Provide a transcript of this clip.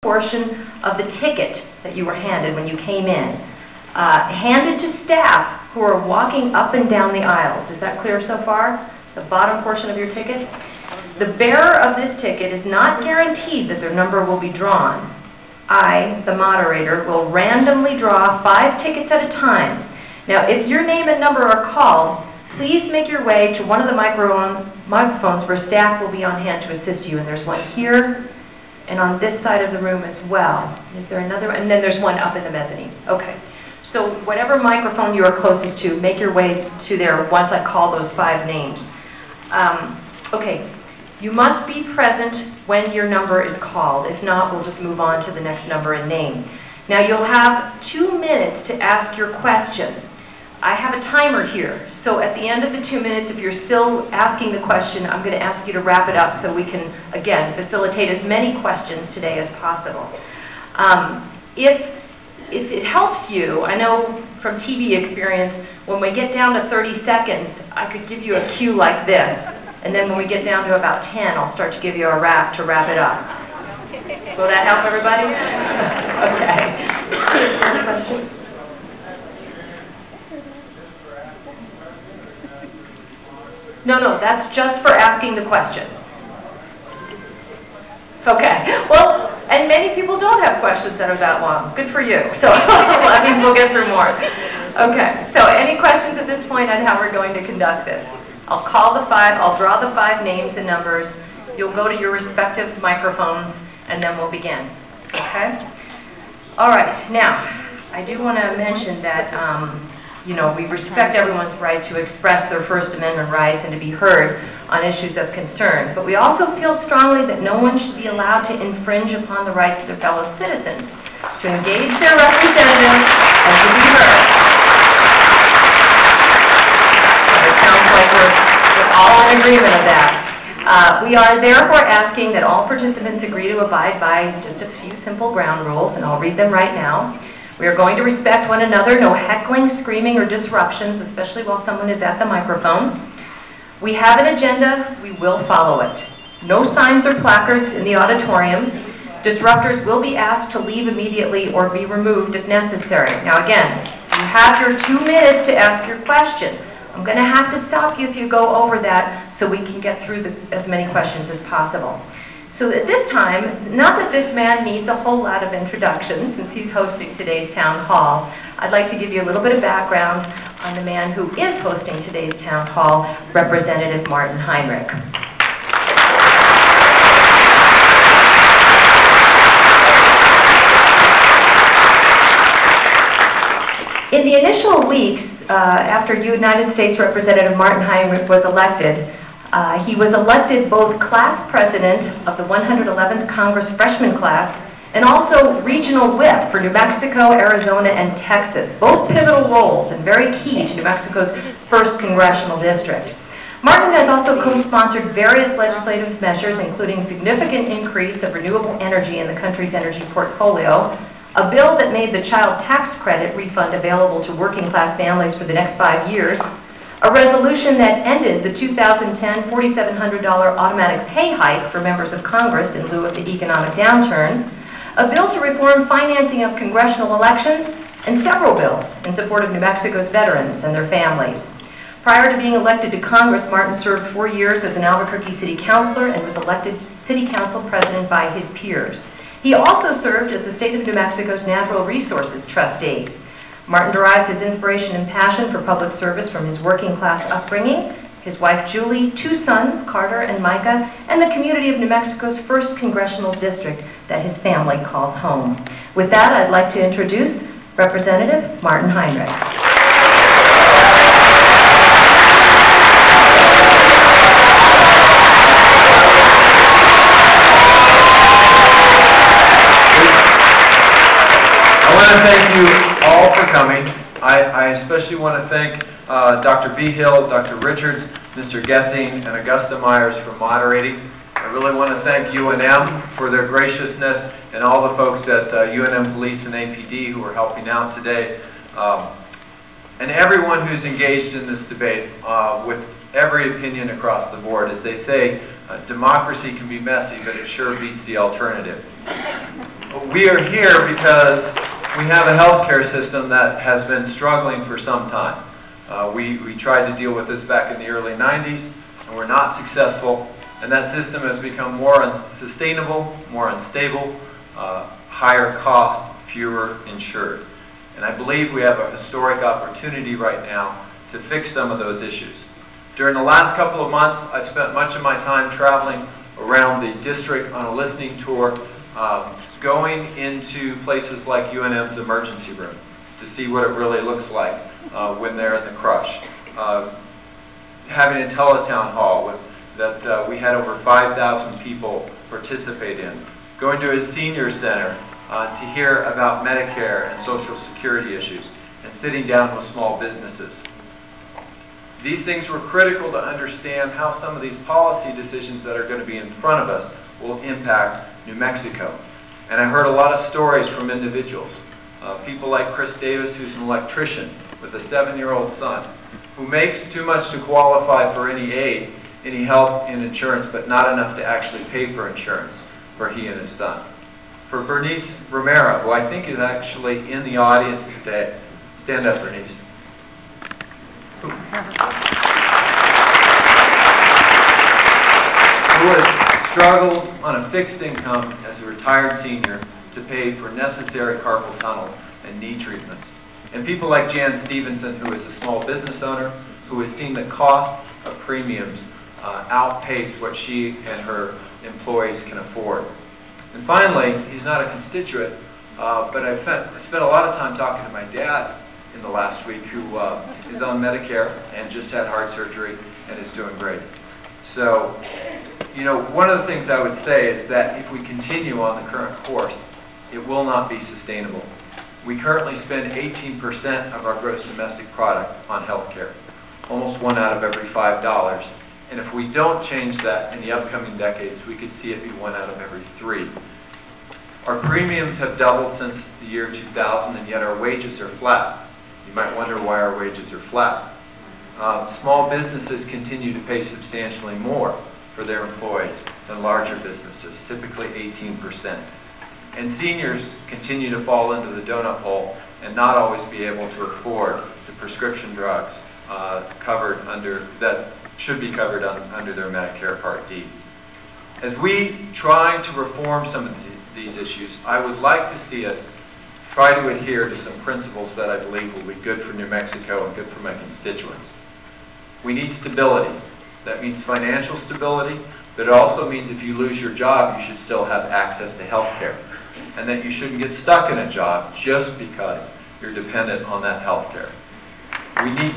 portion of the ticket that you were handed when you came in, handed to staff who are walking up and down the aisles. Is that clear so far? The bottom portion of your ticket? The bearer of this ticket is not guaranteed that their number will be drawn. I, the moderator, will randomly draw 5 tickets at a time. Now, if your name and number are called, please make your way to one of the microphones where staff will be on hand to assist you. And there's one here and on this side of the room as well. Is there another? And then there's one up in the mezzanine. Okay. So whatever microphone you are closest to, make your way to there once I call those 5 names. Okay. You must be present when your number is called. If not, we'll just move on to the next number and name. Now, you'll have 2 minutes to ask your question. I have a timer here, so at the end of the 2 minutes, if you're still asking the question, I'm going to ask you to wrap it up so we can, again, facilitate as many questions today as possible. If it helps you, I know from TV experience, when we get down to 30 seconds, I could give you a cue like this, and then when we get down to about 10, I'll start to give you a wrap to wrap it up. Will that help everybody? Okay. Questions? No, that's just for asking the question. Okay. Well, and many people don't have questions that are that long. Good for you. So that means we'll get through more. Okay. So any questions at this point on how we're going to conduct this? I'll call the 5. I'll draw the 5 names and numbers. You'll go to your respective microphones, and then we'll begin. Okay? All right. Now, I do want to mention that we respect everyone's right to express their First Amendment rights and to be heard on issues of concern. But we also feel strongly that no one should be allowed to infringe upon the rights of their fellow citizens to engage their representatives and to be heard. It sounds like we're all in agreement of that. We are therefore asking that all participants agree to abide by just a few simple ground rules, and I'll read them right now. We are going to respect one another, no heckling, screaming, or disruptions, especially while someone is at the microphone. We have an agenda. We will follow it. No signs or placards in the auditorium. Disruptors will be asked to leave immediately or be removed if necessary. Now, again, you have your 2 minutes to ask your question. I'm going to have to stop you if you go over that so we can get through as many questions as possible. So at this time, not that this man needs a whole lot of introduction since he's hosting today's town hall, I'd like to give you a little bit of background on the man who is hosting today's town hall, Representative Martin Heinrich. In the initial weeks after United States Representative Martin Heinrich was elected, he was elected both class president of the 111th Congress freshman class and also regional whip for New Mexico, Arizona, and Texas, both pivotal roles and very key to New Mexico's 1st congressional district. Martin has also co-sponsored various legislative measures, including significant increase of renewable energy in the country's energy portfolio, a bill that made the child tax credit refund available to working-class families for the next 5 years, a resolution that ended the 2010 $4,700 automatic pay hike for members of Congress in lieu of the economic downturn, a bill to reform financing of congressional elections, and several bills in support of New Mexico's veterans and their families. Prior to being elected to Congress, Martin served 4 years as an Albuquerque city councilor and was elected city council president by his peers. He also served as the state of New Mexico's Natural Resources trustee. Martin derives his inspiration and passion for public service from his working-class upbringing, his wife Julie, 2 sons, Carter and Micah, and the community of New Mexico's 1st congressional district that his family calls home. With that, I'd like to introduce Representative Martin Heinrich. I want to thank you all for coming. I especially want to thank Dr. Behill, Dr. Richards, Mr. Gessing, and Augusta Myers for moderating. I really want to thank UNM for their graciousness and all the folks at UNM Police and APD who are helping out today. And everyone who's engaged in this debate with every opinion across the board. As they say, Democracy can be messy, but it sure beats the alternative. We are here because we have a healthcare system that has been struggling for some time. We tried to deal with this back in the early 90s, and we're not successful, and that system has become more unsustainable, more unstable, higher cost, fewer insured. And I believe we have a historic opportunity right now to fix some of those issues. During the last couple of months, I've spent much of my time traveling around the district on a listening tour, going into places like UNM's emergency room to see what it really looks like when they're in the crush. Having a teletown hall that we had over 5,000 people participate in. Going to a senior center to hear about Medicare and Social Security issues, and sitting down with small businesses. These things were critical to understand how some of these policy decisions that are going to be in front of us will impact New Mexico. And I heard a lot of stories from individuals. People like Chris Davis, who's an electrician with a 7-year-old son, who makes too much to qualify for any aid, any help in insurance, but not enough to actually pay for insurance for he and his son. For Bernice Romero, who I think is actually in the audience today. Stand up, Bernice. Who has struggled on a fixed income as a retired senior to pay for necessary carpal tunnel and knee treatments. And people like Jan Stevenson, who is a small business owner, who has seen the cost of premiums outpace what she and her employees can afford. And finally, he's not a constituent, but I spent a lot of time talking to my dad in the last week, who is on Medicare and just had heart surgery and is doing great. So, you know, one of the things I would say is that if we continue on the current course, it will not be sustainable. We currently spend 18% of our gross domestic product on health care, almost 1 out of every $5. And if we don't change that in the upcoming decades, we could see it be 1 out of every 3. Our premiums have doubled since the year 2000, and yet our wages are flat. You might wonder why our wages are flat. Small businesses continue to pay substantially more for their employees than larger businesses, typically 18%. And seniors continue to fall into the donut hole and not always be able to afford the prescription drugs that should be covered under their Medicare Part D. As we try to reform some of these issues, I would like to see us try to adhere to some principles that I believe will be good for New Mexico and good for my constituents. We need stability. That means financial stability, but it also means if you lose your job, you should still have access to health care, and that you shouldn't get stuck in a job just because you're dependent on that health care. We need